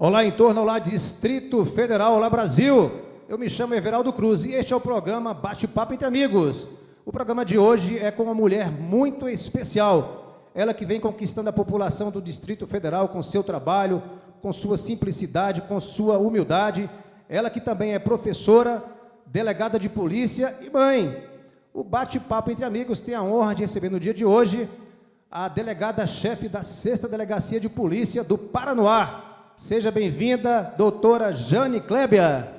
Olá, entorno, olá, Distrito Federal, olá, Brasil. Eu me chamo Everaldo Cruz e este é o programa Bate-Papo Entre Amigos. O programa de hoje é com uma mulher muito especial. Ela que vem conquistando a população do Distrito Federal com seu trabalho, com sua simplicidade, com sua humildade. Ela que também é professora, delegada de polícia e mãe. O Bate-Papo Entre Amigos tem a honra de receber no dia de hoje a delegada-chefe da 6ª Delegacia de Polícia do Paranoá. Seja bem-vinda, doutora Jane Clébia.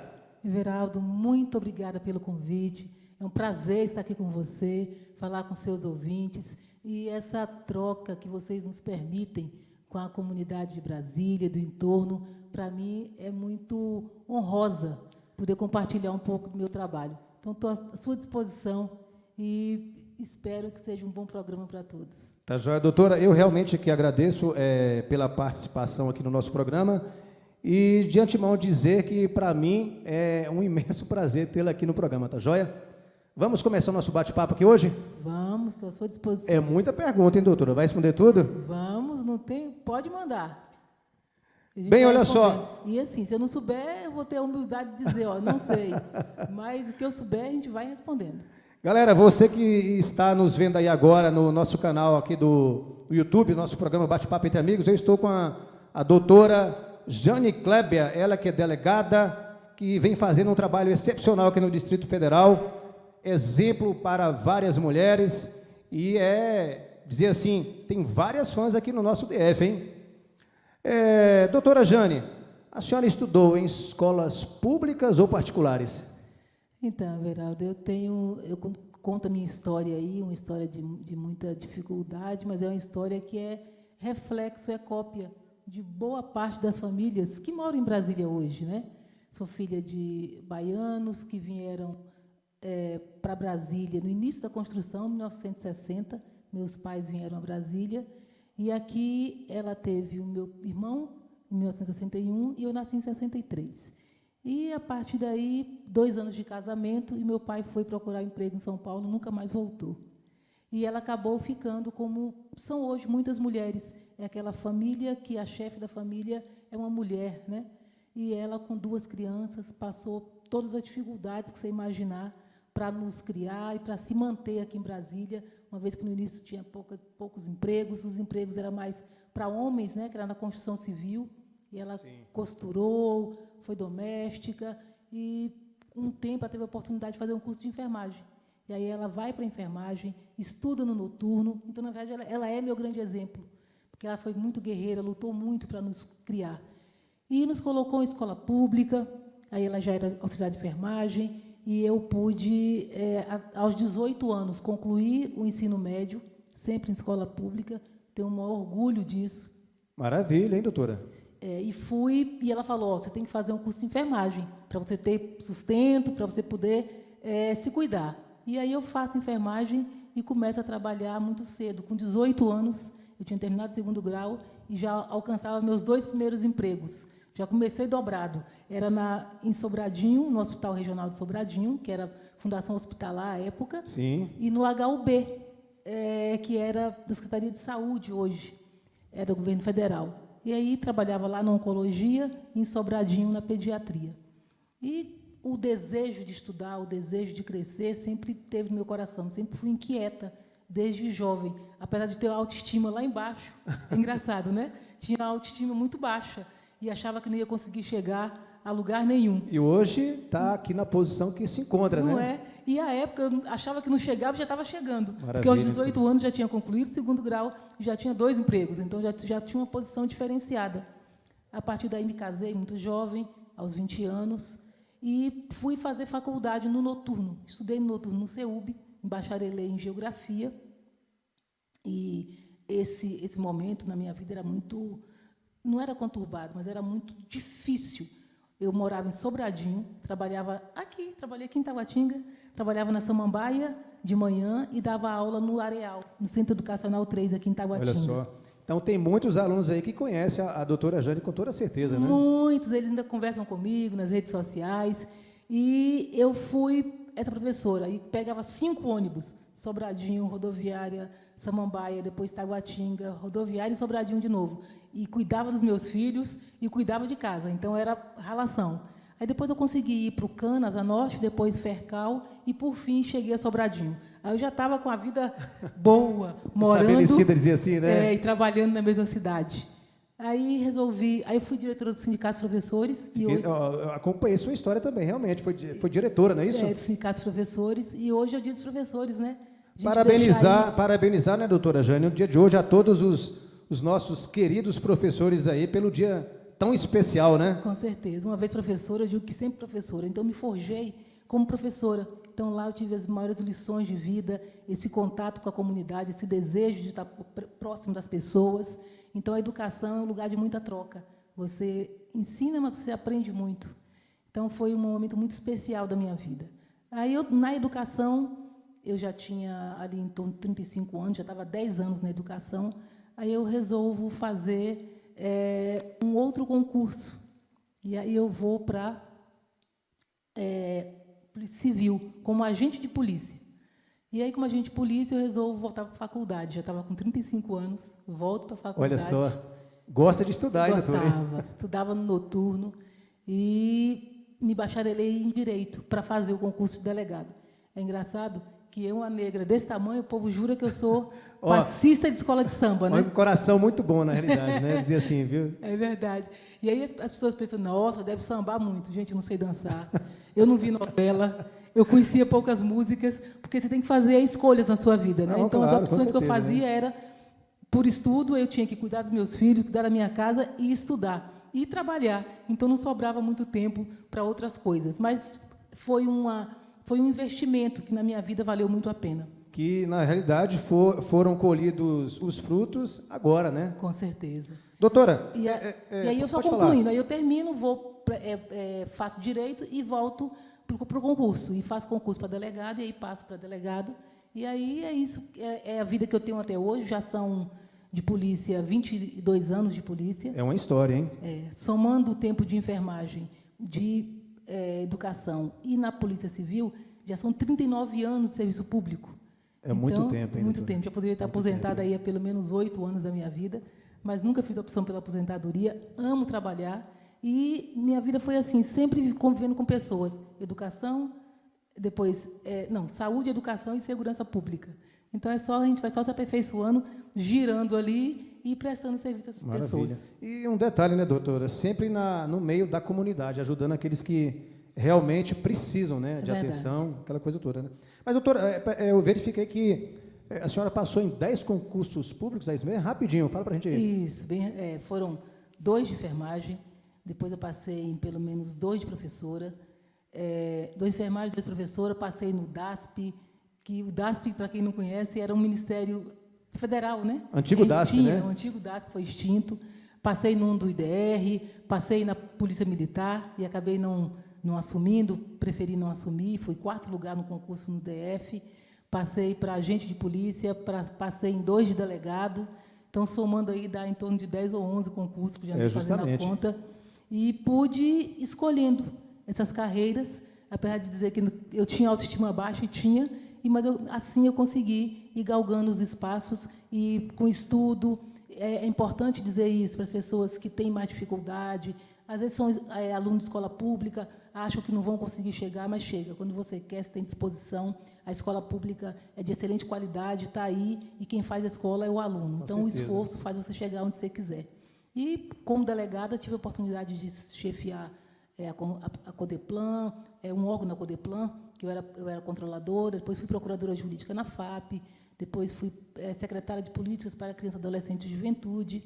Everaldo, muito obrigada pelo convite. É um prazer estar aqui com você, falar com seus ouvintes e essa troca que vocês nos permitem com a comunidade de Brasília, do entorno, para mim é muito honrosa poder compartilhar um pouco do meu trabalho. Então, estou à sua disposição e espero que seja um bom programa para todos. Tá joia, doutora. Eu realmente aqui agradeço pela participação aqui no nosso programa e de antemão dizer que para mim é um imenso prazer tê-la aqui no programa, tá joia? Vamos começar o nosso bate-papo aqui hoje? Vamos, estou à sua disposição. É muita pergunta, hein, doutora? Vai responder tudo? Vamos, não tem, pode mandar. Bem, olha só. E assim, se eu não souber, eu vou ter a humildade de dizer, ó, não sei. Mas o que eu souber, a gente vai respondendo. Galera, você que está nos vendo aí agora no nosso canal aqui do YouTube, nosso programa Bate-Papo Entre Amigos, eu estou com a doutora Jane Clébia, ela que é delegada, que vem fazendo um trabalho excepcional aqui no Distrito Federal, exemplo para várias mulheres, e dizer assim, tem várias fãs aqui no nosso DF, hein? Doutora Jane, a senhora estudou em escolas públicas ou particulares? Então, Everaldo, eu conto a minha história aí, uma história de muita dificuldade, mas é uma história que é reflexo, é cópia de boa parte das famílias que moram em Brasília hoje, né? Sou filha de baianos que vieram para Brasília no início da construção, em 1960, meus pais vieram a Brasília, e aqui ela teve o meu irmão, em 1961, e eu nasci em 63. E, a partir daí, 2 anos de casamento, e meu pai foi procurar emprego em São Paulo, nunca mais voltou. E ela acabou ficando como são hoje muitas mulheres. É aquela família que a chefe da família é uma mulher, né? E ela, com 2 crianças, passou todas as dificuldades que você imaginar para nos criar e para se manter aqui em Brasília, uma vez que no início tinha poucos empregos, os empregos eram mais para homens, né? Que era na construção civil, e ela costurou, foi doméstica, e um tempo ela teve a oportunidade de fazer um curso de enfermagem. E aí ela vai para a enfermagem, estuda no noturno, então, na verdade, ela é meu grande exemplo, porque ela foi muito guerreira, lutou muito para nos criar. E nos colocou em escola pública, aí ela já era auxiliar de enfermagem, e eu pude, aos 18 anos, concluir o ensino médio, sempre em escola pública, tenho um maior orgulho disso. Maravilha, hein, doutora? E ela falou, você tem que fazer um curso de enfermagem, para você ter sustento, para você poder se cuidar. E aí eu faço enfermagem e começo a trabalhar muito cedo. Com 18 anos, eu tinha terminado o 2º grau e já alcançava meus 2 primeiros empregos. Já comecei dobrado. Era em Sobradinho, no Hospital Regional de Sobradinho, que era Fundação Hospitalar à época, Sim. E no HUB, que era da Secretaria de Saúde hoje, era do governo federal. E aí trabalhava lá na oncologia, em Sobradinho, na pediatria. E o desejo de estudar, o desejo de crescer, sempre teve no meu coração, sempre fui inquieta, desde jovem, apesar de ter a autoestima lá embaixo. É engraçado, né? Tinha a autoestima muito baixa e achava que não ia conseguir chegar a lugar nenhum. E hoje está aqui na posição que se encontra, não né? Não é? E, à época, eu achava que não chegava e já estava chegando. Maravilha. Porque aos 18 anos já tinha concluído o 2º grau e já tinha 2 empregos, então já tinha uma posição diferenciada. A partir daí, me casei muito jovem, aos 20 anos, e fui fazer faculdade no noturno. Estudei no noturno no CEUB, bacharelei em Geografia, e esse momento na minha vida era muito... Não era conturbado, mas era muito difícil. Eu morava em Sobradinho, trabalhei aqui em Taguatinga, trabalhava na Samambaia de manhã e dava aula no Areal, no Centro Educacional 3, aqui em Taguatinga. Olha só. Então, tem muitos alunos aí que conhecem a doutora Jane com toda certeza, né? Muitos, eles ainda conversam comigo nas redes sociais. E eu fui essa professora, e pegava 5 ônibus Sobradinho, rodoviária, Samambaia, depois Taguatinga, rodoviária e Sobradinho de novo. E cuidava dos meus filhos e cuidava de casa, então era ralação. Aí depois eu consegui ir para o Cana, Asa Norte, depois Fercal e, por fim, cheguei a Sobradinho. Aí eu já estava com a vida boa, morando... Estabelecida, dizia assim, né? E trabalhando na mesma cidade. Aí eu fui diretora do Sindicato dos Professores. Eu acompanhei sua história também, realmente. Foi diretora, não é isso? Do Sindicato dos Professores. E hoje é o Dia dos Professores, né? Parabenizar, né, doutora Jane, no dia de hoje a todos os nossos queridos professores aí pelo dia tão especial, né? Com certeza. Uma vez professora, eu digo que sempre professora. Então, me forjei como professora. Então, lá eu tive as maiores lições de vida, esse contato com a comunidade, esse desejo de estar próximo das pessoas. Então, a educação é um lugar de muita troca. Você ensina, mas você aprende muito. Então, foi um momento muito especial da minha vida. Aí, na educação, eu já tinha ali em torno de 35 anos, já estava 10 anos na educação. Aí, eu resolvo fazer um outro concurso. E aí, eu vou para Polícia Civil, como agente de polícia. E aí, como agente de polícia, eu resolvo voltar para a faculdade. Já estava com 35 anos, volto para a faculdade. Olha só, gosta de estudar, hein, doutora? Estudava no noturno e me bacharelei em Direito para fazer o concurso de delegado. É engraçado que eu, uma negra desse tamanho, o povo jura que eu sou passista de escola de samba, né? Um coração muito bom, na realidade, né? Dizer assim, viu? É verdade. E aí as pessoas pensam, nossa, deve sambar muito. Gente, eu não sei dançar, eu não vi novela, eu conhecia poucas músicas, porque você tem que fazer escolhas na sua vida, né? Não, então, claro, as opções que eu fazia né? era, por estudo, eu tinha que cuidar dos meus filhos, cuidar da minha casa e estudar. E trabalhar. Então, não sobrava muito tempo para outras coisas. Mas foi um investimento que, na minha vida, valeu muito a pena. Que, na realidade, foram colhidos os frutos agora, né? Com certeza. Doutora... E aí, eu só concluindo, aí eu termino, faço Direito e volto para o concurso. E faço concurso para delegado, e aí passo para delegado. E aí é isso, é a vida que eu tenho até hoje. Já são, de polícia, 22 anos de polícia. É uma história, hein? Somando o tempo de enfermagem, de educação e na Polícia Civil, já são 39 anos de serviço público. É muito tempo, hein? Muito tempo. Já poderia estar aposentada aí há pelo menos 8 anos da minha vida, mas nunca fiz opção pela aposentadoria. Amo trabalhar e minha vida foi assim, sempre convivendo com pessoas. Educação, depois, saúde, educação e segurança pública. Então, a gente vai só se aperfeiçoando, girando ali e prestando serviço às pessoas. E um detalhe, né, doutora? Sempre no meio da comunidade, ajudando aqueles que realmente precisam, né, de atenção, aquela coisa toda, né? Mas, doutora, eu verifiquei que a senhora passou em 10 concursos públicos, é isso mesmo? Rapidinho, fala para a gente aí. Isso, foram 2 de enfermagem, depois eu passei em pelo menos 2 de professora, 2 de enfermagem, 2 de professora, passei no DASP, que o DASP, para quem não conhece, era um ministério federal, né? Antigo DASP, né? O antigo DASP foi extinto. Passei num do IDR, passei na Polícia Militar e acabei não assumindo, preferi não assumir, fui 4º lugar no concurso no DF, passei para agente de polícia, passei em 2 de delegado, então, somando aí, dá em torno de 10 ou 11 concursos, que já não estou fazendo a conta, e pude escolhendo essas carreiras, apesar de dizer que eu tinha autoestima baixa, mas assim eu consegui ir galgando os espaços, e com estudo. É importante dizer isso para as pessoas que têm mais dificuldade. Às vezes são alunos de escola pública, acham que não vão conseguir chegar, mas chega. Quando você quer, você tem disposição. A escola pública é de excelente qualidade, está aí, e quem faz a escola é o aluno. Então, o esforço faz você chegar onde você quiser. E, como delegada, tive a oportunidade de chefiar a Codeplan, um órgão da Codeplan, que eu era controladora, depois fui procuradora jurídica na FAP, depois fui secretária de Políticas para Criança, Adolescente e Juventude,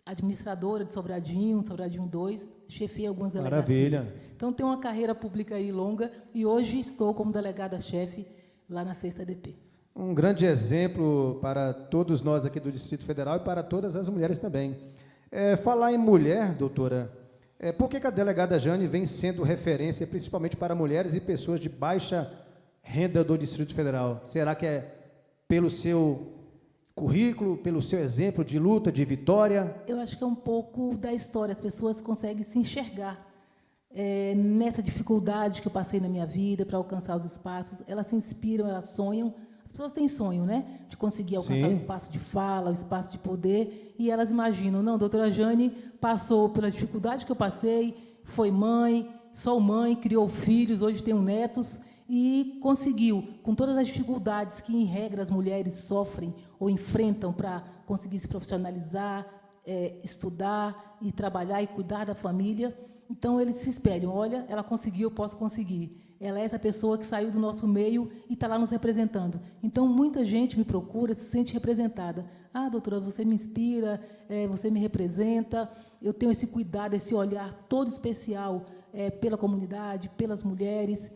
administradora de Sobradinho 2, chefiei algumas delegacias. Maravilha. Então, tenho uma carreira pública aí longa e hoje estou como delegada-chefe lá na 6ª DP. Um grande exemplo para todos nós aqui do Distrito Federal e para todas as mulheres também. Falar em mulher, doutora, por que a delegada Jane vem sendo referência, principalmente para mulheres e pessoas de baixa renda do Distrito Federal? Será que é pelo seu currículo, pelo seu exemplo de luta, de vitória? Eu acho que é um pouco da história. As pessoas conseguem se enxergar nessa dificuldade que eu passei na minha vida para alcançar os espaços. Elas se inspiram, elas sonham, As pessoas têm sonho, né? De conseguir alcançar Sim. o espaço de fala, o espaço de poder, e elas imaginam, não, doutora Jane passou pela dificuldade que eu passei, foi mãe, sou mãe, criou filhos, hoje tenho netos, e conseguiu, com todas as dificuldades que, em regra, as mulheres sofrem ou enfrentam para conseguir se profissionalizar, estudar e trabalhar e cuidar da família. Então, eles se espelham, olha, ela conseguiu, eu posso conseguir. Ela é essa pessoa que saiu do nosso meio e está lá nos representando. Então, muita gente me procura, se sente representada. Ah, doutora, você me inspira, você me representa, eu tenho esse cuidado, esse olhar todo especial pela comunidade, pelas mulheres.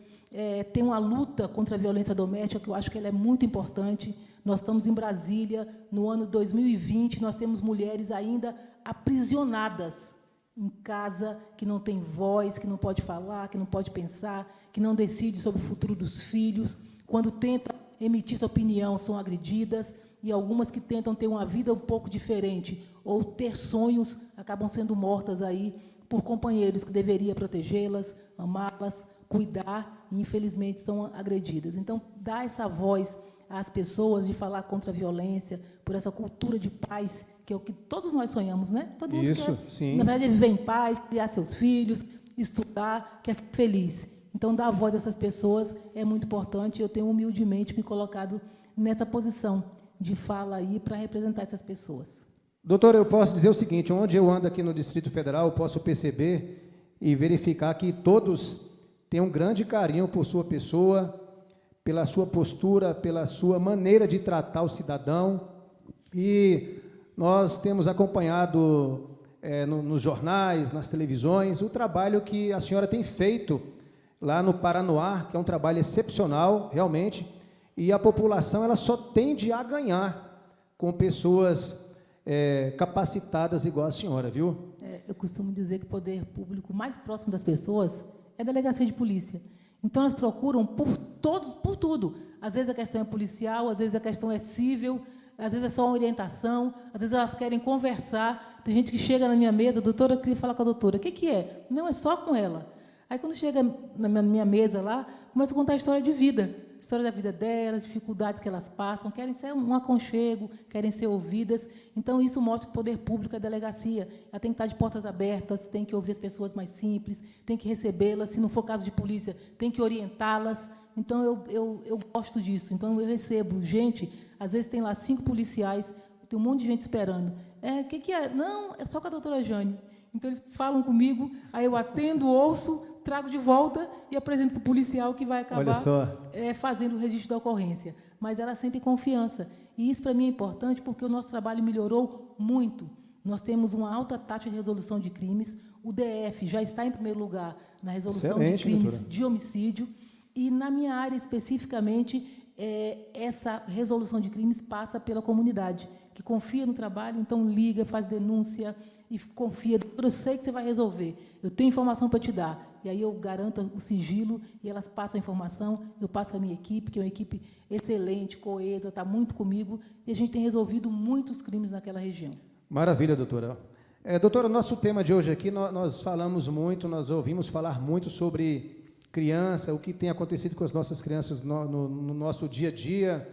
Tem uma luta contra a violência doméstica, que eu acho que ela é muito importante. Nós estamos em Brasília, no ano 2020, nós temos mulheres ainda aprisionadas em casa, que não tem voz, que não pode falar, que não pode pensar, que não decide sobre o futuro dos filhos. Quando tentam emitir sua opinião, são agredidas, e algumas que tentam ter uma vida um pouco diferente, ou ter sonhos, acabam sendo mortas aí por companheiros que deveriam protegê-las, amá-las, cuidar, e, infelizmente, são agredidas. Então, dar essa voz às pessoas de falar contra a violência, por essa cultura de paz, que é o que todos nós sonhamos, né? Todo mundo Isso, quer, sim. na verdade, viver em paz, criar seus filhos, estudar, quer ser feliz. Então, dar voz a essas pessoas é muito importante, e eu tenho humildemente me colocado nessa posição de fala aí para representar essas pessoas. Doutora, eu posso dizer o seguinte, onde eu ando aqui no Distrito Federal, eu posso perceber e verificar que todos têm um grande carinho por sua pessoa, pela sua postura, pela sua maneira de tratar o cidadão, e nós temos acompanhado nos jornais, nas televisões, o trabalho que a senhora tem feito lá no Paranoá, que é um trabalho excepcional, realmente, e a população ela só tende a ganhar com pessoas capacitadas igual a senhora, viu? Eu costumo dizer que o poder público mais próximo das pessoas é a delegacia de polícia. Então, elas procuram por tudo. Às vezes a questão é policial, às vezes a questão é cível, às vezes é só uma orientação, às vezes elas querem conversar. Tem gente que chega na minha mesa, doutora, eu queria falar com a doutora. O que é? Não, é só com ela. Aí, quando chega na minha mesa lá, começa a contar a história de vida, história da vida delas, dificuldades que elas passam, querem ser um aconchego, querem ser ouvidas. Então, isso mostra que o poder público é a delegacia. Ela tem que estar de portas abertas, tem que ouvir as pessoas mais simples, tem que recebê-las, se não for caso de polícia, tem que orientá-las. Então, eu gosto disso. Então, eu recebo gente, às vezes tem lá 5 policiais, tem um monte de gente esperando. O que é? Não, é só com a doutora Jane. Então, eles falam comigo, aí eu atendo, ouço, trago de volta e apresento para o policial, que vai acabar fazendo o registro da ocorrência. Mas elas sentem confiança. E isso, para mim, é importante, porque o nosso trabalho melhorou muito. Nós temos uma alta taxa de resolução de crimes, o DF já está em primeiro lugar na resolução de crimes, doutora, de homicídio, e, na minha área, especificamente, essa resolução de crimes passa pela comunidade, que confia no trabalho, então liga, faz denúncia, e confia, eu sei que você vai resolver, eu tenho informação para te dar, e aí eu garanto o sigilo, e elas passam a informação, eu passo a minha equipe, que é uma equipe excelente, coesa, está muito comigo, e a gente tem resolvido muitos crimes naquela região. Maravilha, doutora. Doutora, nosso tema de hoje aqui, nós falamos muito, nós ouvimos falar muito sobre criança, o que tem acontecido com as nossas crianças no nosso dia a dia,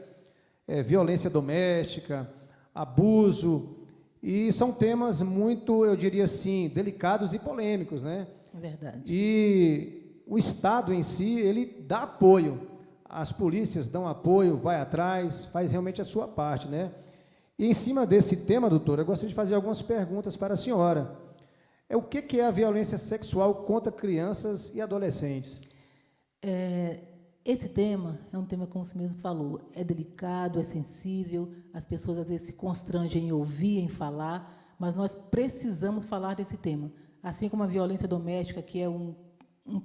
violência doméstica, abuso, e são temas muito, eu diria assim, delicados e polêmicos, né? É verdade. E o Estado em si, ele dá apoio, as polícias dão apoio, vai atrás, faz realmente a sua parte, né? E em cima desse tema, doutora, eu gostaria de fazer algumas perguntas para a senhora. O que é a violência sexual contra crianças e adolescentes? Esse tema é um tema, como você mesmo falou, é delicado, é sensível, as pessoas às vezes se constrangem em ouvir, em falar, mas nós precisamos falar desse tema. Assim como a violência doméstica, que é um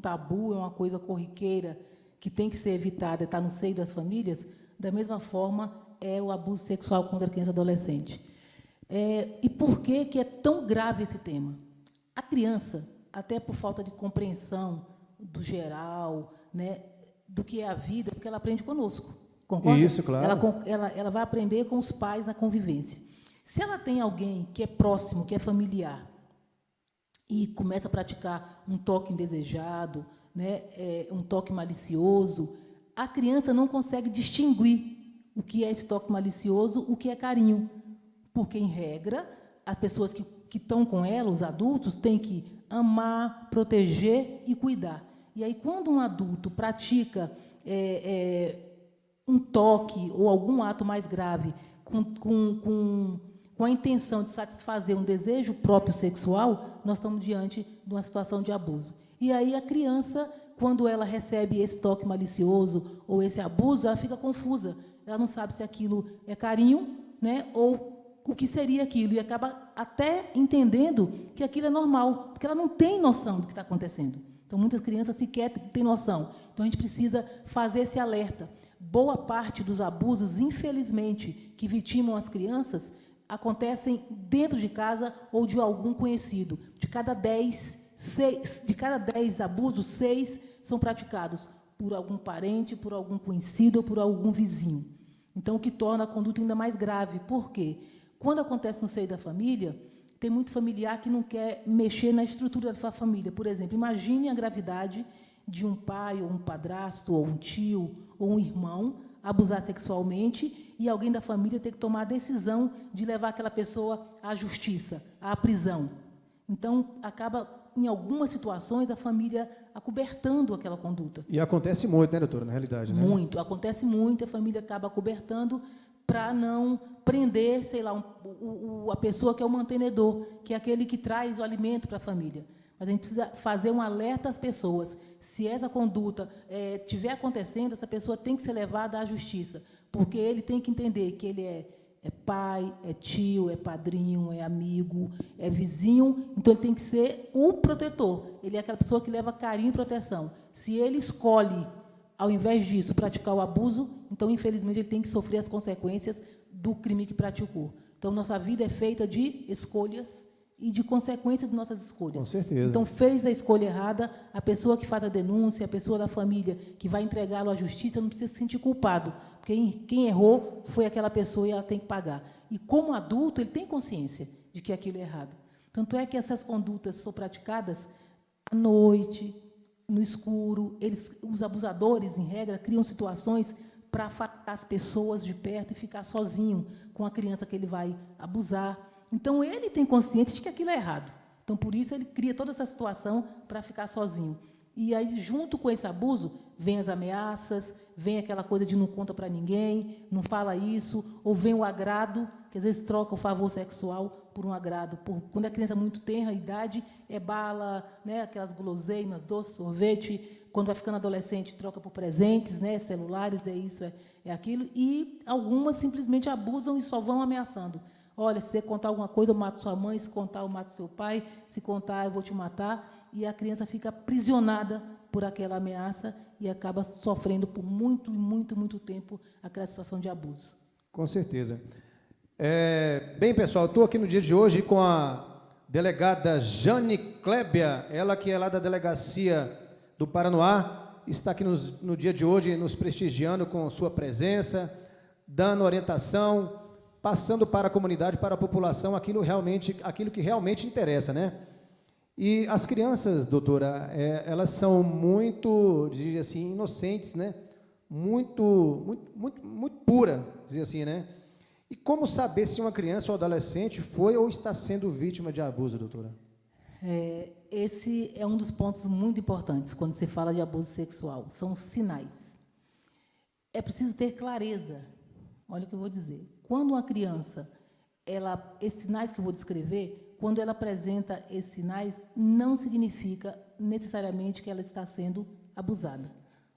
tabu, é uma coisa corriqueira, que tem que ser evitada, está no seio das famílias, da mesma forma é o abuso sexual contra a criança e adolescente. E por que é tão grave esse tema? A criança, até por falta de compreensão do geral, né, do que é a vida, porque ela aprende conosco, concorda? Isso, claro. Ela vai aprender com os pais na convivência. Se ela tem alguém que é próximo, que é familiar, e começa a praticar um toque indesejado, né, um toque malicioso, a criança não consegue distinguir o que é esse toque malicioso, o que é carinho. Porque, em regra, as pessoas que estão com ela, os adultos, têm que amar, proteger e cuidar. E aí, quando um adulto pratica um toque ou algum ato mais grave com a intenção de satisfazer um desejo próprio sexual, nós estamos diante de uma situação de abuso. E aí a criança, quando ela recebe esse toque malicioso ou esse abuso, ela fica confusa. Ela não sabe se aquilo é carinho, né, ou o que seria aquilo, e acaba até entendendo que aquilo é normal, porque ela não tem noção do que está acontecendo. Então, muitas crianças sequer têm noção. Então, a gente precisa fazer esse alerta. Boa parte dos abusos, infelizmente, que vitimam as crianças, acontecem dentro de casa ou de algum conhecido. De cada 10 abusos, 6 são praticados por algum parente, por algum conhecido ou por algum vizinho. Então, o que torna a conduta ainda mais grave. Por quê? Quando acontece no seio da família, tem muito familiar que não quer mexer na estrutura da família. Por exemplo, imagine a gravidade de um pai, ou um padrasto, ou um tio, ou um irmão abusar sexualmente e alguém da família ter que tomar a decisão de levar aquela pessoa à justiça, à prisão. Então, acaba, em algumas situações, a família acobertando aquela conduta. E acontece muito, né, doutora, na realidade, né? Muito, acontece muito, a família acaba acobertando para não prender, sei lá, a pessoa que é o mantenedor, que é aquele que traz o alimento para a família. Mas a gente precisa fazer um alerta às pessoas. Se essa conduta estiver acontecendo, essa pessoa tem que ser levada à justiça, porque ele tem que entender que ele é pai, é tio, é padrinho, é amigo, é vizinho, então ele tem que ser o protetor. Ele é aquela pessoa que leva carinho e proteção. Se ele escolhe, ao invés disso, praticar o abuso, então, infelizmente, ele tem que sofrer as consequências do crime que praticou. Então, nossa vida é feita de escolhas e de consequências de nossas escolhas. Com certeza. Então, fez a escolha errada, a pessoa que faz a denúncia, a pessoa da família que vai entregá-lo à justiça, não precisa se sentir culpado, porque quem errou foi aquela pessoa e ela tem que pagar. E, como adulto, ele tem consciência de que aquilo é errado. Tanto é que essas condutas são praticadas à noite, no escuro. Os abusadores, em regra, criam situações para afastar as pessoas de perto e ficar sozinho com a criança que ele vai abusar. Então, ele tem consciência de que aquilo é errado. Então, por isso, ele cria toda essa situação para ficar sozinho. E aí, junto com esse abuso, vem as ameaças, vem aquela coisa de não conta para ninguém, não fala isso, ou vem o agrado, que às vezes troca o favor sexual por um agrado. Quando a criança é muito tenra, a idade é bala, né, aquelas guloseimas, doce, sorvete. Quando vai ficando adolescente, troca por presentes, né, celulares, é isso, é aquilo. E algumas simplesmente abusam e só vão ameaçando. Olha, se você contar alguma coisa, eu mato sua mãe, se contar, eu mato seu pai, se contar, eu vou te matar. E a criança fica aprisionada por aquela ameaça e acaba sofrendo por muito, muito, muito tempo aquela situação de abuso. Com certeza. Bem, pessoal, estou aqui no dia de hoje com a delegada Jane Klebia, ela que é lá da Delegacia do Paranoá, está aqui no dia de hoje nos prestigiando com sua presença, dando orientação, passando para a comunidade, para a população, aquilo que realmente interessa, né? E as crianças, doutora, elas são muito, diria assim, inocentes, né? Muito pura, dizer assim, né? E como saber se uma criança ou adolescente foi ou está sendo vítima de abuso, doutora? Esse é um dos pontos muito importantes quando se fala de abuso sexual, são os sinais. É preciso ter clareza. Olha o que eu vou dizer. Quando uma criança, esses sinais que eu vou descrever, quando ela apresenta esses sinais, não significa necessariamente que ela está sendo abusada.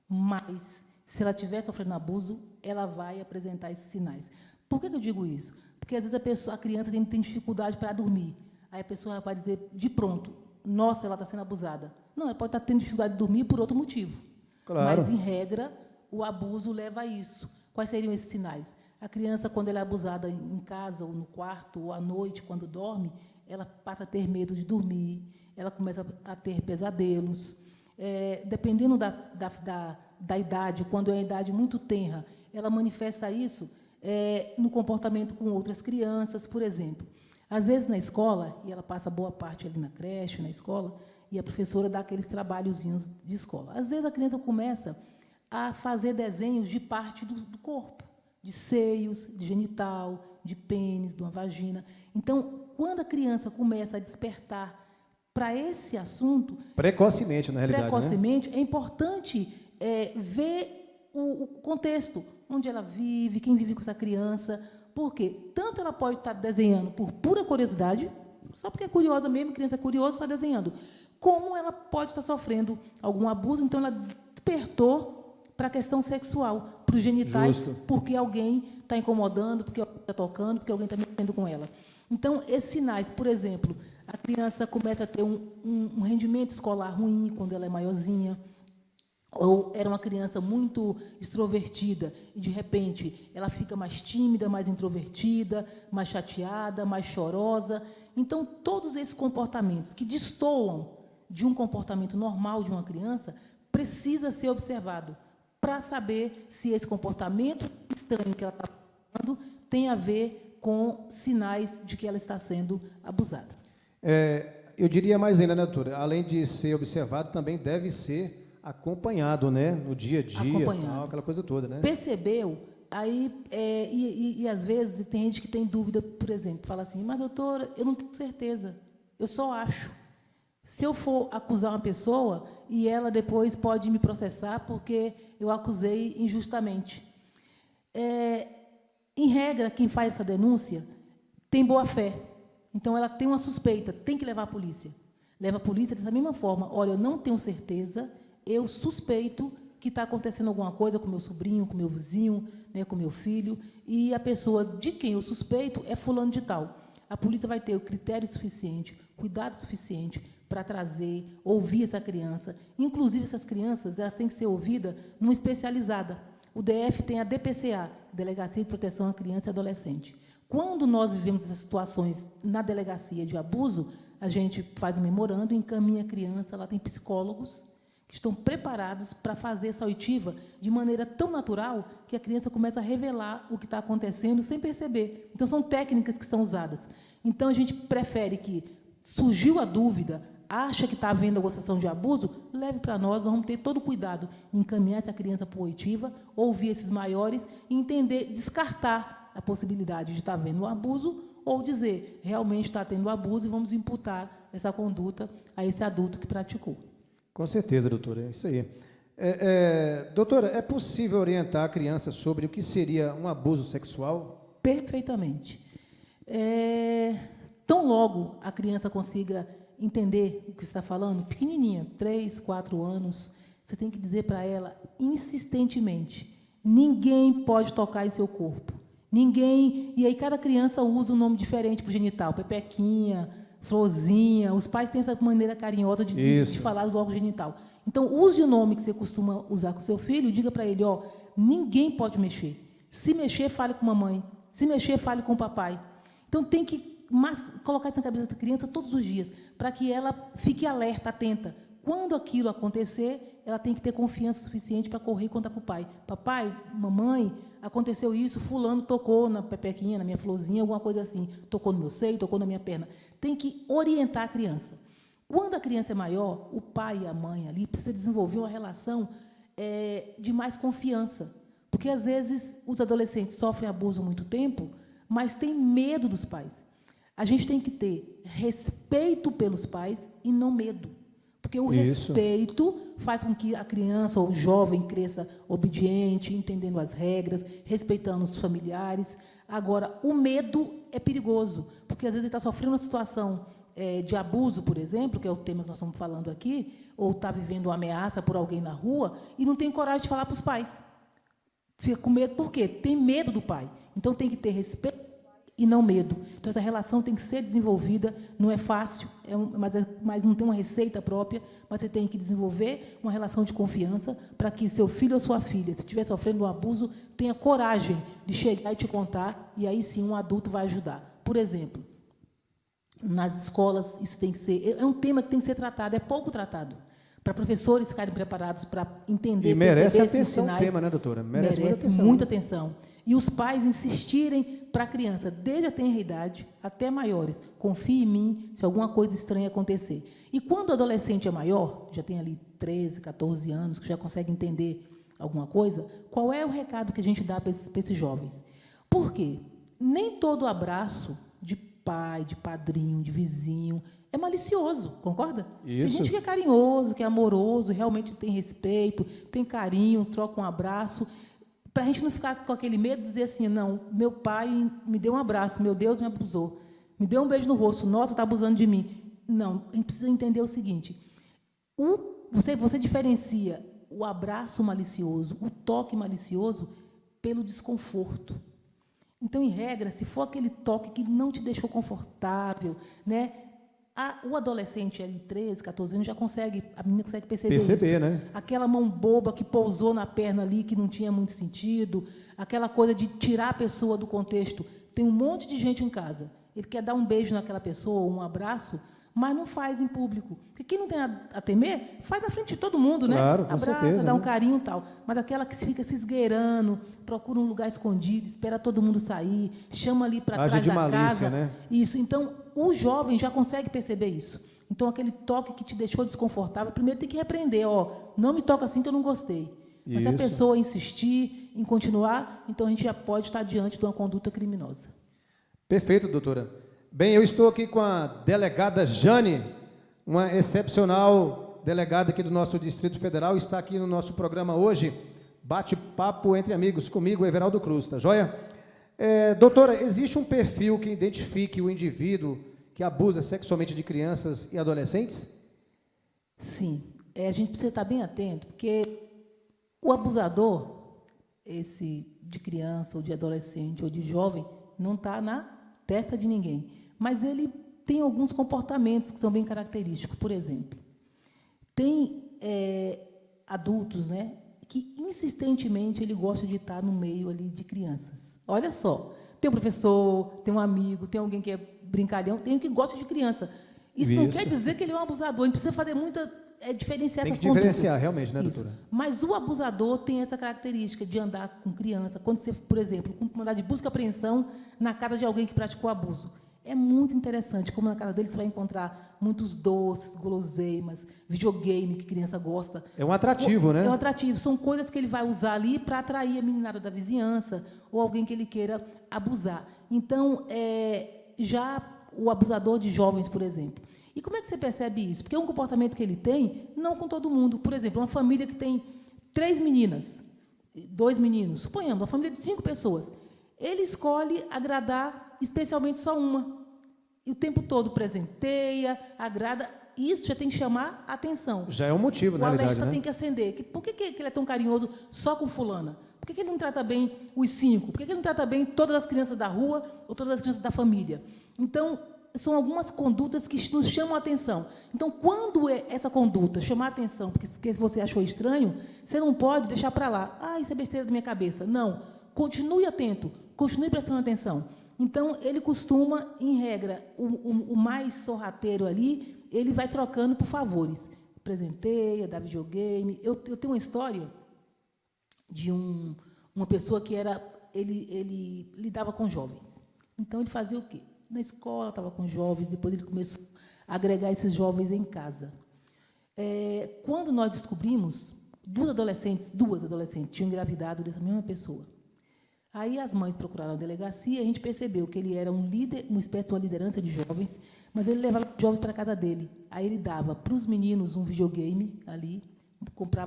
Mas, se ela estiver sofrendo abuso, ela vai apresentar esses sinais. Por que eu digo isso? Porque, às vezes, a criança tem dificuldade para dormir. Aí a pessoa vai dizer, de pronto, nossa, ela está sendo abusada. Não, ela pode estar tendo dificuldade de dormir por outro motivo. Claro. Mas, em regra, o abuso leva a isso. Quais seriam esses sinais? A criança, quando ela é abusada em casa, ou no quarto, ou à noite, quando dorme, ela passa a ter medo de dormir, ela começa a ter pesadelos. Dependendo da idade, quando é uma idade muito tenra, ela manifesta isso no comportamento com outras crianças, por exemplo. Às vezes, na escola, e ela passa boa parte ali na creche, na escola, e a professora dá aqueles trabalhozinhos de escola. Às vezes, a criança começa a fazer desenhos de parte do corpo. de seios, de genital, de pênis, de uma vagina. Então, quando a criança começa a despertar para esse assunto... Precocemente, na realidade, precocemente, né? É importante ver o contexto, onde ela vive, quem vive com essa criança, porque tanto ela pode estar desenhando por pura curiosidade, só porque é curiosa mesmo, criança é curiosa, está desenhando, como ela pode estar sofrendo algum abuso, então ela despertou para a questão sexual, para os genitais, Justo. porque alguém está incomodando, porque alguém está tocando, porque alguém está mexendo com ela. Então, esses sinais, por exemplo, a criança começa a ter um rendimento escolar ruim quando ela é maiorzinha, ou era uma criança muito extrovertida e, de repente, ela fica mais tímida, mais introvertida, mais chateada, mais chorosa. Então, todos esses comportamentos que destoam de um comportamento normal de uma criança precisa ser observado para saber se esse comportamento estranho que ela está falando tem a ver com sinais de que ela está sendo abusada. Eu diria mais ainda, né, doutora? Além de ser observado, também deve ser acompanhado, né? No dia a dia, tal, aquela coisa toda, né? Percebeu? Aí, e às vezes tem gente que tem dúvida, por exemplo, fala assim, mas doutora, eu não tenho certeza, eu só acho. Se eu for acusar uma pessoa e ela depois pode me processar porque eu acusei injustamente. Em regra, quem faz essa denúncia tem boa fé. Então, ela tem uma suspeita, tem que levar a polícia. Leva a polícia dessa mesma forma. Olha, eu não tenho certeza, eu suspeito que está acontecendo alguma coisa com meu sobrinho, com meu vizinho, né, com meu filho, e a pessoa de quem eu suspeito é fulano de tal. A polícia vai ter o critério suficiente, cuidado suficiente para trazer, ouvir essa criança. Inclusive, essas crianças elas têm que ser ouvidas numa especializada. O DF tem a DPCA, Delegacia de Proteção à Criança e Adolescente. Quando nós vivemos essas situações na delegacia de abuso, a gente faz um memorando, encaminha a criança, lá tem psicólogos que estão preparados para fazer essa oitiva de maneira tão natural que a criança começa a revelar o que está acontecendo sem perceber. Então, são técnicas que são usadas. Então, a gente prefere que surgiu a dúvida, acha que está havendo alguma situação de abuso, leve para nós vamos ter todo o cuidado em encaminhar essa criança para a oitiva, ouvir esses maiores e entender, descartar a possibilidade de estar havendo um abuso ou dizer, realmente está tendo abuso e vamos imputar essa conduta a esse adulto que praticou. Com certeza, doutora, é isso aí. Doutora, é possível orientar a criança sobre o que seria um abuso sexual? Perfeitamente. Tão logo a criança consiga entender o que você está falando, pequenininha, 3, 4 anos, você tem que dizer para ela insistentemente, ninguém pode tocar em seu corpo. Ninguém, e aí cada criança usa um nome diferente para o genital, pepequinha, florzinha, os pais têm essa maneira carinhosa de falar do órgão genital. Então, use o nome que você costuma usar com seu filho e diga para ele, ó, ninguém pode mexer. Se mexer, fale com a mamãe. Se mexer, fale com o papai. Então, tem que colocar isso na cabeça da criança todos os dias, para que ela fique alerta, atenta. Quando aquilo acontecer, ela tem que ter confiança suficiente para correr e contar para o pai. Papai, mamãe, aconteceu isso, fulano tocou na pepequinha, na minha florzinha, alguma coisa assim, tocou no meu seio, tocou na minha perna. Tem que orientar a criança. Quando a criança é maior, o pai e a mãe ali precisam desenvolver uma relação de mais confiança, porque, às vezes, os adolescentes sofrem abuso há muito tempo, mas têm medo dos pais. A gente tem que ter respeito pelos pais e não medo. Porque o respeito faz com que a criança ou o jovem cresça obediente, entendendo as regras, respeitando os familiares. Agora, o medo é perigoso, porque às vezes ele está sofrendo uma situação de abuso, por exemplo, que é o tema que nós estamos falando aqui, ou está vivendo uma ameaça por alguém na rua, e não tem coragem de falar para os pais. Fica com medo, por quê? Tem medo do pai. Então, tem que ter respeito e não medo. Então, essa relação tem que ser desenvolvida, não é fácil, mas não tem uma receita própria, mas você tem que desenvolver uma relação de confiança para que seu filho ou sua filha, se estiver sofrendo um abuso, tenha coragem de chegar e te contar, e aí sim um adulto vai ajudar. Por exemplo, nas escolas, isso tem que ser... É um tema que tem que ser tratado, é pouco tratado, para professores ficarem preparados para entender, e merece atenção o tema, né, doutora? Merece muita atenção. E os pais insistirem para a criança, desde a tenra idade até maiores, confie em mim se alguma coisa estranha acontecer. E quando o adolescente é maior, já tem ali 13, 14 anos, que já consegue entender alguma coisa, qual é o recado que a gente dá para esses jovens? Por quê? Nem todo abraço de pai, de padrinho, de vizinho é malicioso, concorda? Isso. Tem gente que é carinhoso, que é amoroso, realmente tem respeito, tem carinho, troca um abraço, para a gente não ficar com aquele medo de dizer assim, não, meu pai me deu um abraço, meu Deus me abusou, me deu um beijo no rosto, nossa, está abusando de mim. Não, a gente precisa entender o seguinte, você diferencia o abraço malicioso, o toque malicioso, pelo desconforto. Então, em regra, se for aquele toque que não te deixou confortável, né, o adolescente ali, 13, 14 anos, a menina consegue perceber isso. Né? Aquela mão boba que pousou na perna ali, que não tinha muito sentido, aquela coisa de tirar a pessoa do contexto. Tem um monte de gente em casa, ele quer dar um beijo naquela pessoa, um abraço, mas não faz em público. Porque quem não tem a temer, faz na frente de todo mundo, né? Claro, com abraça, certeza, dá um né? carinho e tal. Mas aquela que fica se esgueirando, procura um lugar escondido, espera todo mundo sair, chama ali para trás da malícia, casa. né? Isso. Então, o jovem já consegue perceber isso. Então, aquele toque que te deixou desconfortável, primeiro tem que repreender. Não me toca assim que eu não gostei. Mas se a pessoa insistir em continuar, então a gente já pode estar diante de uma conduta criminosa. Perfeito, doutora. Bem, eu estou aqui com a delegada Jane, uma excepcional delegada aqui do nosso Distrito Federal, está aqui no nosso programa hoje, Bate-Papo Entre Amigos, comigo, Everaldo Cruz, tá joia? Doutora, existe um perfil que identifique o indivíduo que abusa sexualmente de crianças e adolescentes? Sim, a gente precisa estar bem atento, porque o abusador, esse de criança, ou de adolescente, ou de jovem, não está na testa de ninguém. Mas ele tem alguns comportamentos que são bem característicos. Por exemplo, tem adultos, né, que insistentemente ele gosta de estar no meio ali de crianças. Olha só, tem um professor, tem um amigo, tem alguém que é brincalhão, tem um que gosta de criança. Isso não quer dizer que ele é um abusador. A gente precisa fazer muita diferenciar essas condutas. Tem que diferenciar, realmente, né, Isso. doutora? Mas o abusador tem essa característica de andar com criança. Quando você, por exemplo, mandar de busca e apreensão na casa de alguém que praticou abuso. É muito interessante, como na casa dele você vai encontrar muitos doces, guloseimas, videogame que criança gosta. É um atrativo, né? É um atrativo. São coisas que ele vai usar ali para atrair a meninada da vizinhança ou alguém que ele queira abusar. Então, já o abusador de jovens, por exemplo. E como é que você percebe isso? Porque é um comportamento que ele tem, não com todo mundo. Por exemplo, uma família que tem 3 meninas, 2 meninos, suponhamos, uma família de 5 pessoas. Ele escolhe agradar especialmente só uma. E o tempo todo presenteia, agrada. Isso já tem que chamar a atenção. Já é um motivo, na realidade, né? O alerta tem que acender. Por que ele é tão carinhoso só com fulana? Por que ele não trata bem os 5? Por que ele não trata bem todas as crianças da rua ou todas as crianças da família? Então, são algumas condutas que nos chamam a atenção. Então, quando essa conduta chamar a atenção, porque você achou estranho, você não pode deixar para lá. Isso é besteira da minha cabeça. Não. Continue atento. Continue prestando atenção. Então, ele costuma, em regra, o mais sorrateiro ali, ele vai trocando por favores. Presenteia, dá videogame. Eu tenho uma história de uma pessoa que ele lidava com jovens. Então, ele fazia o quê? Na escola, estava com jovens, depois ele começou a agregar esses jovens em casa. Quando nós descobrimos, duas adolescentes tinham engravidado dessa mesma pessoa. Aí as mães procuraram a delegacia, a gente percebeu que ele era um líder, uma espécie de uma liderança de jovens, mas ele levava os jovens para a casa dele. Aí ele dava para os meninos um videogame ali,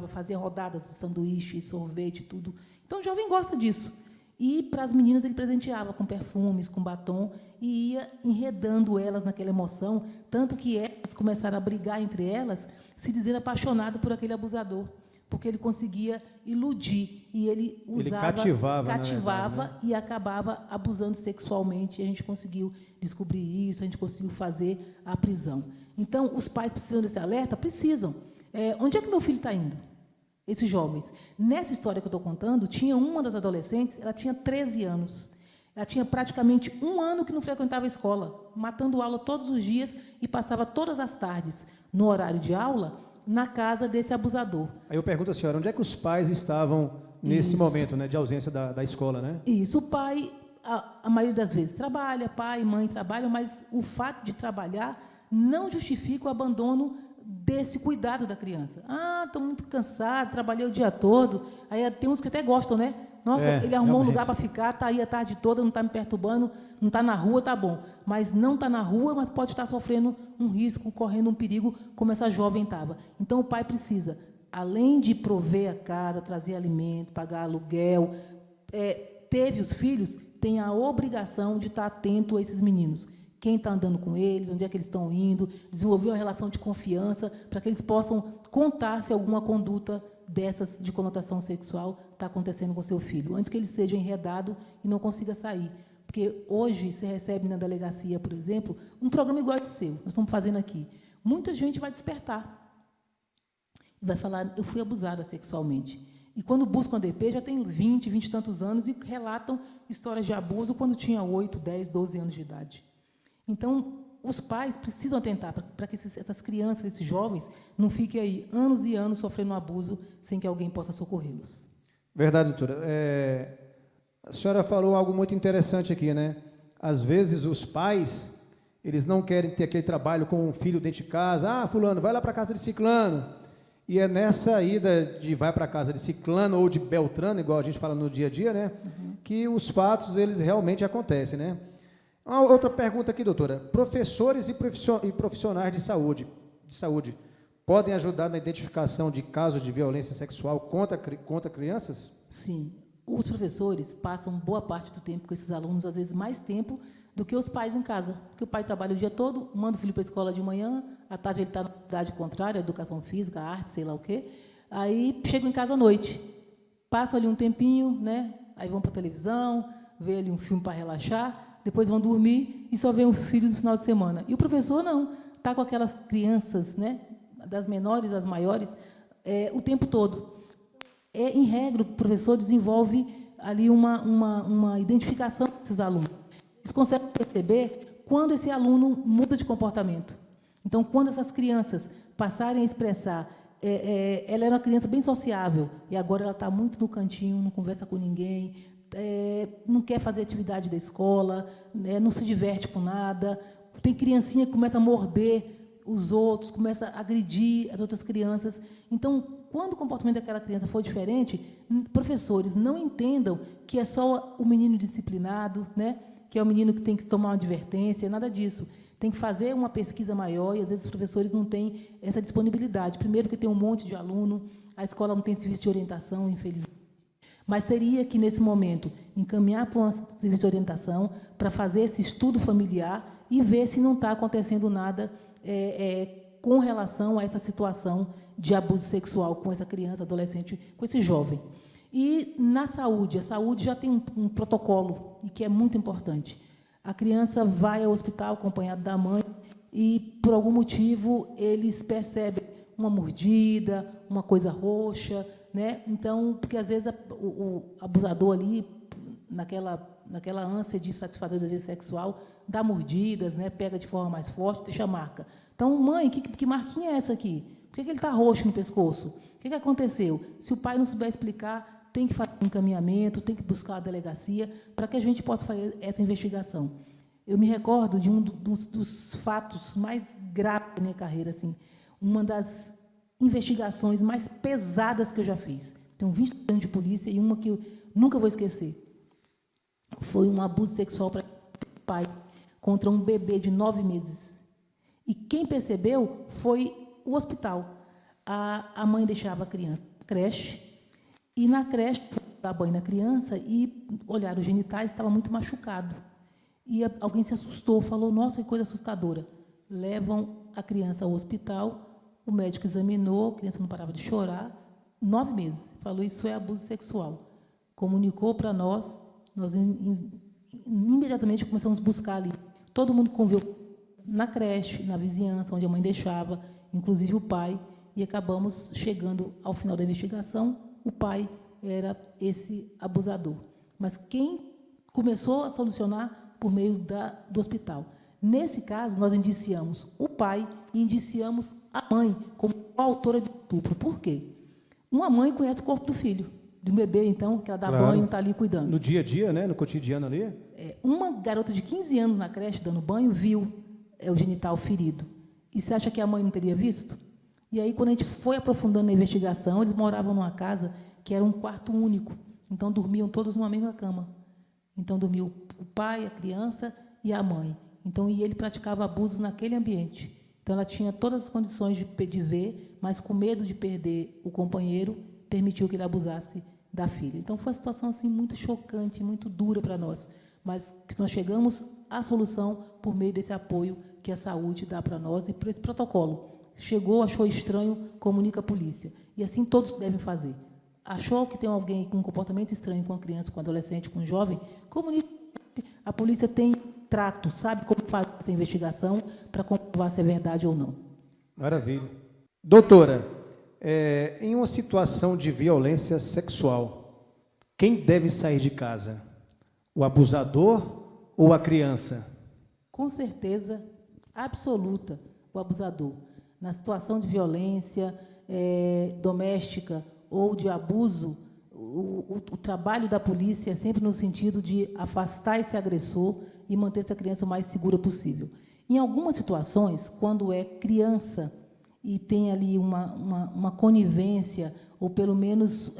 fazia rodadas de sanduíche, sorvete, tudo. Então, o jovem gosta disso. E, para as meninas, ele presenteava com perfumes, com batom, e ia enredando elas naquela emoção, tanto que elas começaram a brigar entre elas, se dizendo apaixonadas por aquele abusador, porque ele conseguia iludir, e ele usava, cativava né? E acabava abusando sexualmente, e a gente conseguiu descobrir isso, a gente conseguiu fazer a prisão. Então, os pais precisam desse alerta? Precisam. Onde é que meu filho está indo? Esses jovens. Nessa história que eu estou contando, tinha uma das adolescentes, ela tinha 13 anos. Ela tinha praticamente 1 ano que não frequentava a escola, matando aula todos os dias e passava todas as tardes, no horário de aula, na casa desse abusador. Aí eu pergunto à senhora, onde é que os pais estavam nesse momento, né, de ausência da escola, né? Isso, o pai, a maioria das vezes, trabalha, pai e mãe trabalham, mas o fato de trabalhar não justifica o abandono desse cuidado da criança. Ah, estou muito cansado, trabalhei o dia todo. Aí tem uns que até gostam, né? Nossa, ele arrumou um lugar para ficar, está aí a tarde toda, não está me perturbando, não está na rua, está bom. Mas não está na rua, mas pode estar sofrendo um risco, correndo um perigo, como essa jovem estava. Então, o pai precisa, além de prover a casa, trazer alimento, pagar aluguel, teve os filhos, tem a obrigação de estar atento a esses meninos. Quem está andando com eles, onde é que eles estão indo, desenvolver uma relação de confiança para que eles possam contar se alguma conduta dessas de conotação sexual está acontecendo com seu filho, antes que ele seja enredado e não consiga sair. Porque hoje você recebe na delegacia, por exemplo, um programa igual ao seu, nós estamos fazendo aqui. Muita gente vai despertar. Vai falar, eu fui abusada sexualmente. E quando buscam a DP, já tem 20 e tantos anos e relatam histórias de abuso quando tinha 8, 10, 12 anos de idade. Então, os pais precisam atentar para que essas crianças, esses jovens, não fiquem aí anos e anos sofrendo um abuso sem que alguém possa socorrê-los. Verdade, doutora. A senhora falou algo muito interessante aqui, né? Às vezes, os pais, eles não querem ter aquele trabalho com o filho dentro de casa. Ah, fulano, vai lá para a casa de ciclano. E é nessa ida de vai para a casa de ciclano ou de beltrano, igual a gente fala no dia a dia, né? Que os fatos, eles realmente acontecem, né? Uma outra pergunta aqui, doutora. Professores e profissionais de saúde podem ajudar na identificação de casos de violência sexual contra crianças? Sim. Os professores passam boa parte do tempo com esses alunos, às vezes mais tempo do que os pais em casa. Porque o pai trabalha o dia todo, manda o filho para a escola de manhã, à tarde ele está na atividade contrária, educação física, arte, sei lá o quê. Aí chegam em casa à noite, passam ali um tempinho, né? Aí vão para a televisão, vê ali um filme para relaxar, depois vão dormir e só vêem os filhos no final de semana. E o professor não, está com aquelas crianças, né, das menores às maiores, o tempo todo. Em regra, o professor desenvolve ali uma identificação desses alunos. Eles conseguem perceber quando esse aluno muda de comportamento. Então, quando essas crianças passarem a expressar, ela era uma criança bem sociável, e agora ela está muito no cantinho, não conversa com ninguém, não quer fazer atividade da escola, não se diverte com nada, tem criancinha que começa a morder os outros, começa a agredir as outras crianças. Então, quando o comportamento daquela criança for diferente, professores não entendam que é só o menino disciplinado, né? Que é o menino que tem que tomar uma advertência, nada disso. Tem que fazer uma pesquisa maior e, às vezes, os professores não têm essa disponibilidade. Primeiro, que tem um monte de aluno, a escola não tem serviço de orientação, infelizmente. Mas teria que, nesse momento, encaminhar para um serviço de orientação para fazer esse estudo familiar e ver se não está acontecendo nada com relação a essa situação de abuso sexual com essa criança, adolescente, com esse jovem. E na saúde, a saúde já tem um protocolo, e que é muito importante. A criança vai ao hospital acompanhada da mãe e, por algum motivo, eles percebem uma mordida, uma coisa roxa, né? Então, porque às vezes o abusador ali, naquela ânsia de satisfazer o desejo sexual, dá mordidas, né? Pega de forma mais forte, deixa marca. Então, mãe, que marquinha é essa aqui? Por que ele está roxo no pescoço? O que aconteceu? Se o pai não souber explicar, tem que fazer um encaminhamento, tem que buscar a delegacia, para que a gente possa fazer essa investigação. Eu me recordo de um dos fatos mais graves da minha carreira, assim, uma das investigações mais pesadas que eu já fiz. Tenho 20 anos de polícia e uma que eu nunca vou esquecer. Foi um abuso sexual para o pai contra um bebê de 9 meses. E quem percebeu foi o hospital. A mãe deixava a criança na creche, e na creche foi dar banho na criança e olharam os genitais, estava muito machucado. E alguém se assustou, falou, nossa, que coisa assustadora. Levam a criança ao hospital, o médico examinou, a criança não parava de chorar, 9 meses. Falou, isso é abuso sexual. Comunicou para nós imediatamente começamos a buscar ali. Todo mundo conviveu na creche, na vizinhança, onde a mãe deixava, inclusive o pai, e acabamos chegando ao final da investigação, o pai era esse abusador. Mas quem começou a solucionar por meio do hospital. Nesse caso, nós indiciamos o pai e indiciamos a mãe como autora de estupro. Por quê? Uma mãe conhece o corpo do filho, do bebê, então, que ela dá banho, está ali cuidando. No dia a dia, né? No cotidiano ali. Uma garota de 15 anos na creche, dando banho, viu o genital ferido. E você acha que a mãe não teria visto? E aí, quando a gente foi aprofundando na investigação, eles moravam numa casa que era um quarto único. Então, dormiam todos numa mesma cama. Então, dormia o pai, a criança e a mãe. Então, e ele praticava abusos naquele ambiente. Então, ela tinha todas as condições de ver, mas com medo de perder o companheiro, permitiu que ele abusasse da filha. Então, foi uma situação assim, muito chocante, muito dura para nós, mas que nós chegamos à solução por meio desse apoio que a saúde dá para nós e por esse protocolo. Chegou, achou estranho, comunica a polícia. E assim todos devem fazer. Achou que tem alguém com um comportamento estranho com a criança, com um adolescente, com um jovem, comunica. A polícia tem trato, sabe como fazer essa investigação para comprovar se é verdade ou não. Maravilha. Doutora, em uma situação de violência sexual, quem deve sair de casa? O abusador ou a criança? Com certeza absoluta, o abusador. Na situação de violência doméstica ou de abuso, o trabalho da polícia é sempre no sentido de afastar esse agressor e manter essa criança o mais segura possível. Em algumas situações, quando é criança e tem ali uma conivência, ou pelo menos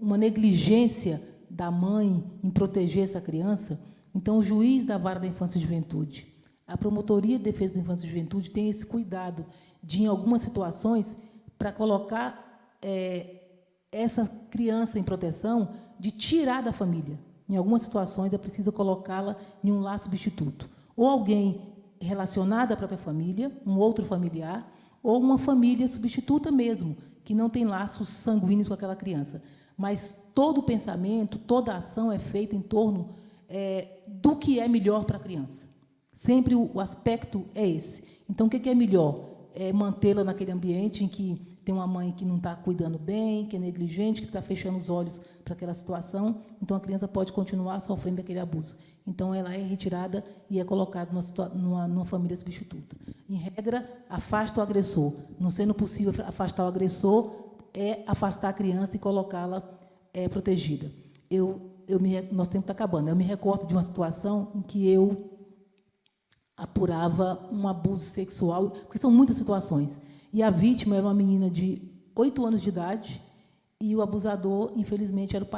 uma negligência da mãe em proteger essa criança, então o juiz da Vara da Infância e Juventude, a Promotoria de Defesa da Infância e Juventude tem esse cuidado de, em algumas situações, para colocar essa criança em proteção, de tirar da família. Em algumas situações, é preciso colocá-la em um lar substituto. Ou alguém relacionado à própria família, um outro familiar, ou uma família substituta mesmo, que não tem laços sanguíneos com aquela criança. Mas todo o pensamento, toda a ação é feita em torno do que é melhor para a criança. Sempre o aspecto é esse. Então, o que é melhor? É mantê-la naquele ambiente em que tem uma mãe que não está cuidando bem, que é negligente, que está fechando os olhos para aquela situação, então a criança pode continuar sofrendo aquele abuso. Então, ela é retirada e é colocada numa família substituta. Em regra, afasta o agressor. Não sendo possível afastar o agressor, é afastar a criança e colocá-la protegida. Nosso tempo está acabando. Eu me recordo de uma situação em que eu apurava um abuso sexual, porque são muitas situações. E a vítima era uma menina de 8 anos de idade e o abusador, infelizmente, era o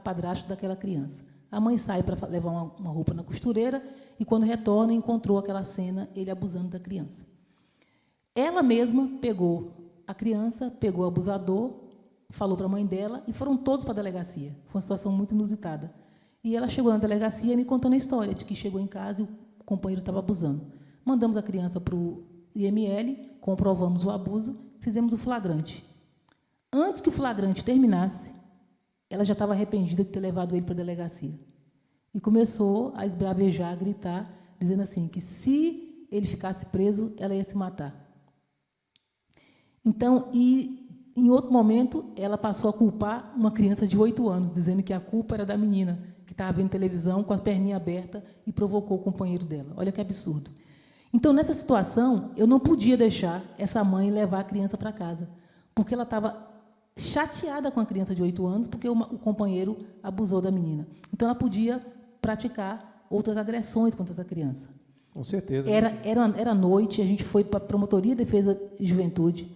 padrasto daquela criança. A mãe sai para levar uma roupa na costureira e, quando retorna, encontrou aquela cena, ele abusando da criança. Ela mesma pegou a criança, pegou o abusador, falou para a mãe dela e foram todos para a delegacia. Foi uma situação muito inusitada. E ela chegou na delegacia me contando a história de que chegou em casa e o companheiro estava abusando. Mandamos a criança para o IML, comprovamos o abuso, fizemos o flagrante. Antes que o flagrante terminasse, ela já estava arrependida de ter levado ele para a delegacia. E começou a esbravejar, a gritar, dizendo assim, que se ele ficasse preso, ela ia se matar. Então, em outro momento, ela passou a culpar uma criança de 8 anos, dizendo que a culpa era da menina, que estava vendo televisão com as perninhas abertas e provocou o companheiro dela. Olha que absurdo. Então, nessa situação, eu não podia deixar essa mãe levar a criança para casa, porque ela estava chateada com a criança de 8 anos, porque o companheiro abusou da menina. Então, ela podia praticar outras agressões contra essa criança. Com certeza. Era noite, a gente foi para a Promotoria de Defesa e Juventude,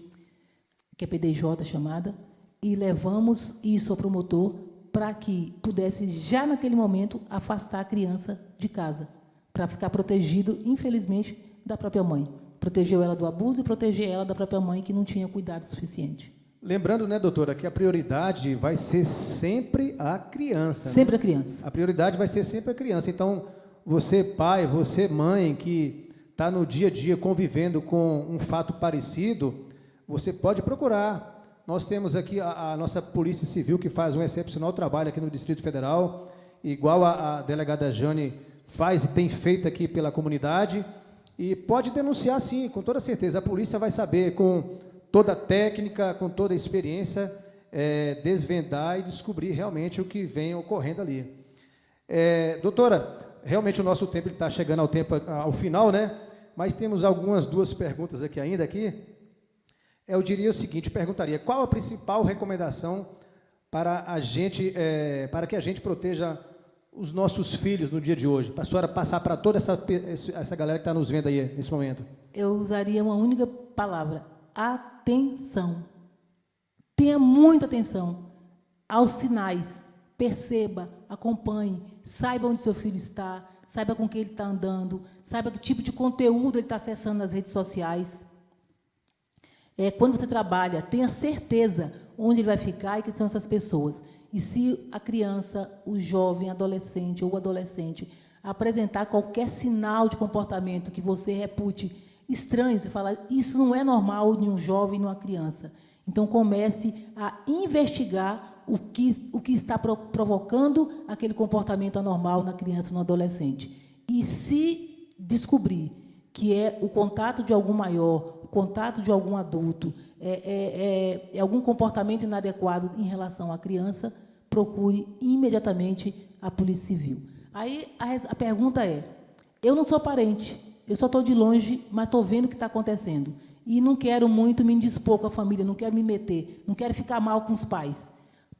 que é PDJ chamada, e levamos isso ao promotor para que pudesse, já naquele momento, afastar a criança de casa, para ficar protegido, infelizmente, da própria mãe. Protegeu ela do abuso e proteger ela da própria mãe, que não tinha cuidado suficiente. Lembrando, né, doutora, que a prioridade vai ser sempre a criança. Sempre a criança. A prioridade vai ser sempre a criança. Então, você pai, você mãe, que está no dia a dia convivendo com um fato parecido, você pode procurar. Nós temos aqui a nossa Polícia Civil, que faz um excepcional trabalho aqui no Distrito Federal, igual a delegada Jane faz e tem feito aqui pela comunidade, e pode denunciar, sim, com toda certeza. A polícia vai saber, com toda a técnica, com toda a experiência, desvendar e descobrir realmente o que vem ocorrendo ali. Doutora, realmente o nosso tempo está chegando ao final, né? Mas temos duas perguntas ainda aqui. Eu diria o seguinte, perguntaria, qual a principal recomendação para que a gente proteja os nossos filhos no dia de hoje? Para a senhora passar para toda essa galera que está nos vendo aí nesse momento. Eu usaria uma única palavra, atenção. Tenha muita atenção aos sinais. Perceba, acompanhe, saiba onde seu filho está, saiba com quem ele está andando, saiba que tipo de conteúdo ele está acessando nas redes sociais. Quando você trabalha, tenha certeza onde ele vai ficar e quem são essas pessoas. E se a criança, o jovem, adolescente ou o adolescente apresentar qualquer sinal de comportamento que você repute estranho, você fala, isso não é normal em um jovem, em uma criança. Então, comece a investigar o que está provocando aquele comportamento anormal na criança ou no adolescente. E se descobrir que é o contato de algum maior, o contato de algum adulto, algum comportamento inadequado em relação à criança, procure imediatamente a Polícia Civil. Aí a pergunta é, eu não sou parente, eu só estou de longe, mas estou vendo o que está acontecendo. E não quero muito me indispor com a família, não quero me meter, não quero ficar mal com os pais.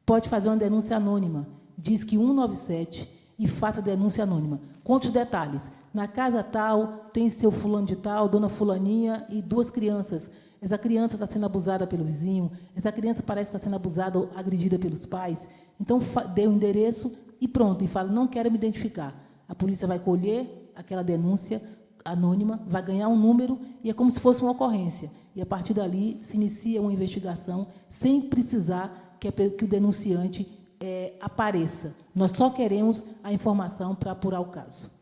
Pode fazer uma denúncia anônima. Diz que 197 e faça a denúncia anônima. Conte os detalhes. Na casa tal, tem seu fulano de tal, dona fulaninha e 2 crianças. Essa criança está sendo abusada pelo vizinho, essa criança parece estar sendo abusada ou agredida pelos pais. Então, dê o endereço e pronto. E fala, não quero me identificar. A polícia vai colher aquela denúncia anônima, vai ganhar um número e é como se fosse uma ocorrência. E, a partir dali, se inicia uma investigação sem precisar que o denunciante apareça. Nós só queremos a informação para apurar o caso.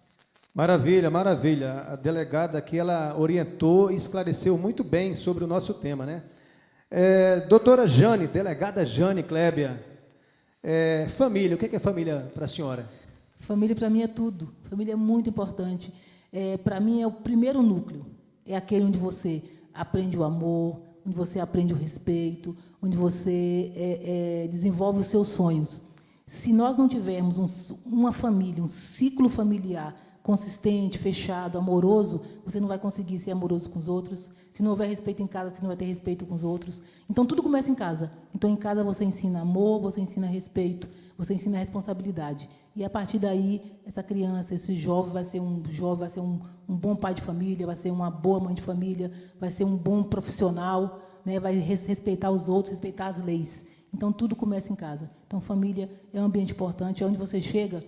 Maravilha, maravilha. A delegada aqui, ela orientou e esclareceu muito bem sobre o nosso tema, né? Doutora Jane, delegada Jane Clébia, família, o que é família para a senhora? Família, para mim, é tudo. Família é muito importante. Para mim, é o primeiro núcleo. É aquele onde você aprende o amor, onde você aprende o respeito, onde você desenvolve os seus sonhos. Se nós não tivermos uma família, um ciclo familiar consistente, fechado, amoroso, você não vai conseguir ser amoroso com os outros. Se não houver respeito em casa, você não vai ter respeito com os outros. Então, tudo começa em casa. Então, em casa, você ensina amor, você ensina respeito, você ensina responsabilidade. E, a partir daí, essa criança, esse jovem vai ser um bom pai de família, vai ser uma boa mãe de família, vai ser um bom profissional, né, vai respeitar os outros, respeitar as leis. Então, tudo começa em casa. Então, família é um ambiente importante, é onde você chega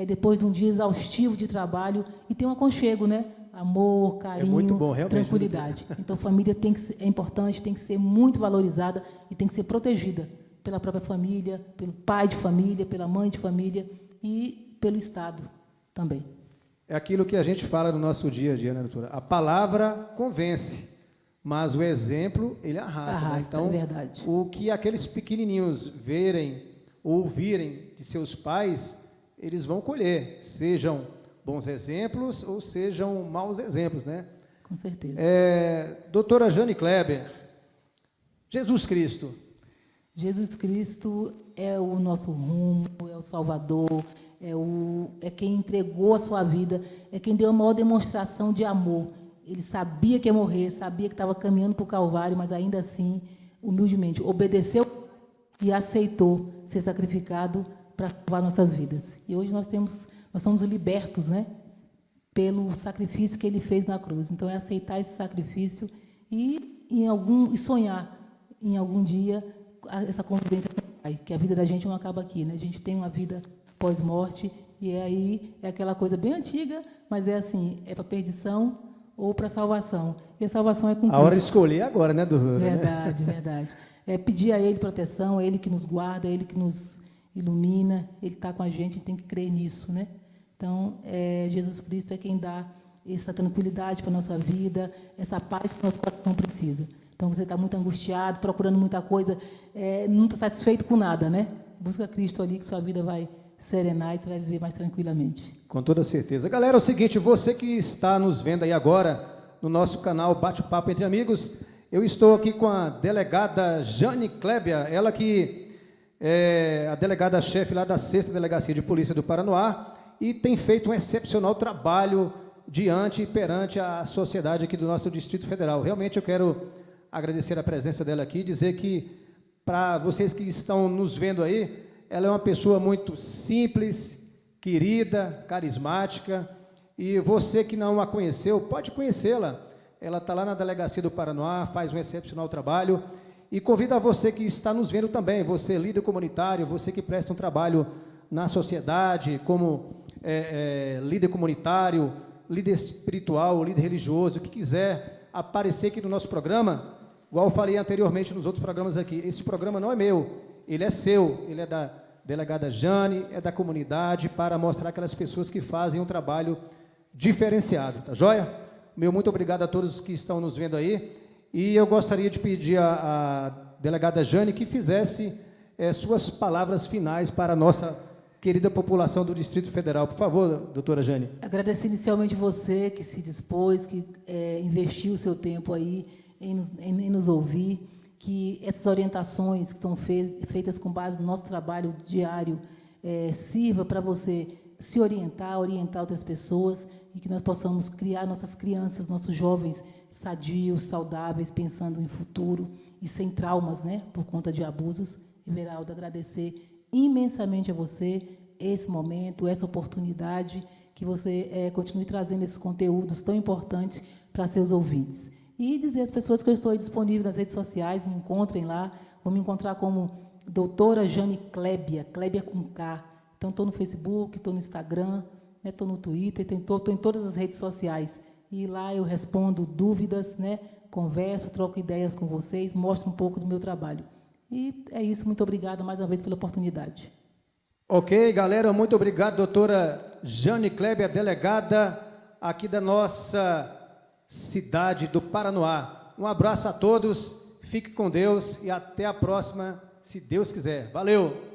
depois de um dia exaustivo de trabalho e tem um aconchego, né? Amor, carinho, muito bom, tranquilidade. Então, família é importante, tem que ser muito valorizada e tem que ser protegida pela própria família, pelo pai de família, pela mãe de família e pelo Estado também. É aquilo que a gente fala no nosso dia a dia, né, doutora? A palavra convence, mas o exemplo, ele arrasta. Né? Então, é verdade. O que aqueles pequenininhos verem, ouvirem de seus pais, eles vão colher, sejam bons exemplos ou sejam maus exemplos, né? Com certeza. Doutora Jane Clébia, Jesus Cristo. Jesus Cristo é o nosso rumo, é o Salvador, é quem entregou a sua vida, é quem deu a maior demonstração de amor. Ele sabia que ia morrer, sabia que estava caminhando para o Calvário, mas ainda assim, humildemente, obedeceu e aceitou ser sacrificado para salvar nossas vidas. E hoje nós somos libertos, né, pelo sacrifício que ele fez na cruz. Então, é aceitar esse sacrifício e sonhar em algum dia essa convivência com o Pai, que a vida da gente não acaba aqui, né? A gente tem uma vida pós-morte e aí é aquela coisa bem antiga, mas é assim, é para perdição ou para salvação. E a salvação é com Cristo. A hora de escolher é agora, né, doutora? Verdade, verdade. É pedir a Ele proteção, é Ele que nos guarda, é Ele que nos ilumina, Ele está com a gente, tem que crer nisso, né? Então, Jesus Cristo é quem dá essa tranquilidade para a nossa vida, essa paz que o nosso coração precisa. Então, você está muito angustiado, procurando muita coisa, não está satisfeito com nada, né? Busca Cristo ali, que sua vida vai serenar e você vai viver mais tranquilamente. Com toda certeza. Galera, é o seguinte, você que está nos vendo aí agora, no nosso canal Bate-Papo Entre Amigos, eu estou aqui com a delegada Jane Clébia, ela que é a delegada-chefe lá da 6ª Delegacia de Polícia do Paranoá e tem feito um excepcional trabalho diante e perante a sociedade aqui do nosso Distrito Federal. Realmente eu quero agradecer a presença dela aqui, dizer que, para vocês que estão nos vendo aí, ela é uma pessoa muito simples, querida, carismática, e você que não a conheceu, pode conhecê-la. ela está lá na Delegacia do Paranoá, faz um excepcional trabalho. E convido a você que está nos vendo também, você líder comunitário, você que presta um trabalho na sociedade, como líder comunitário, líder espiritual, líder religioso, que quiser aparecer aqui no nosso programa, igual eu falei anteriormente nos outros programas aqui, esse programa não é meu, ele é seu, ele é da delegada Jane, é da comunidade, para mostrar aquelas pessoas que fazem um trabalho diferenciado, tá joia? Meu muito obrigado a todos que estão nos vendo aí, e eu gostaria de pedir à delegada Jane que fizesse suas palavras finais para a nossa querida população do Distrito Federal. Por favor, doutora Jane. Agradecer inicialmente você que se dispôs, que investiu o seu tempo aí em nos ouvir, que essas orientações que são feitas com base no nosso trabalho diário sirva para você se orientar outras pessoas, e que nós possamos criar nossas crianças, nossos jovens sadios, saudáveis, pensando em futuro e sem traumas, né, por conta de abusos. Everaldo, agradecer imensamente a você esse momento, essa oportunidade, que você continue trazendo esses conteúdos tão importantes para seus ouvintes. E dizer às pessoas que eu estou disponível nas redes sociais, me encontrem lá, vão me encontrar como doutora Jane Clébia, Clébia com K. Então, estou no Facebook, estou no Instagram, estou no Twitter, estou em todas as redes sociais. E lá eu respondo dúvidas, né, converso, troco ideias com vocês, mostro um pouco do meu trabalho. E é isso, muito obrigada mais uma vez pela oportunidade. Ok, galera, muito obrigado, doutora Jane Clébia, delegada aqui da nossa cidade do Paranoá. Um abraço a todos, fique com Deus e até a próxima, se Deus quiser. Valeu!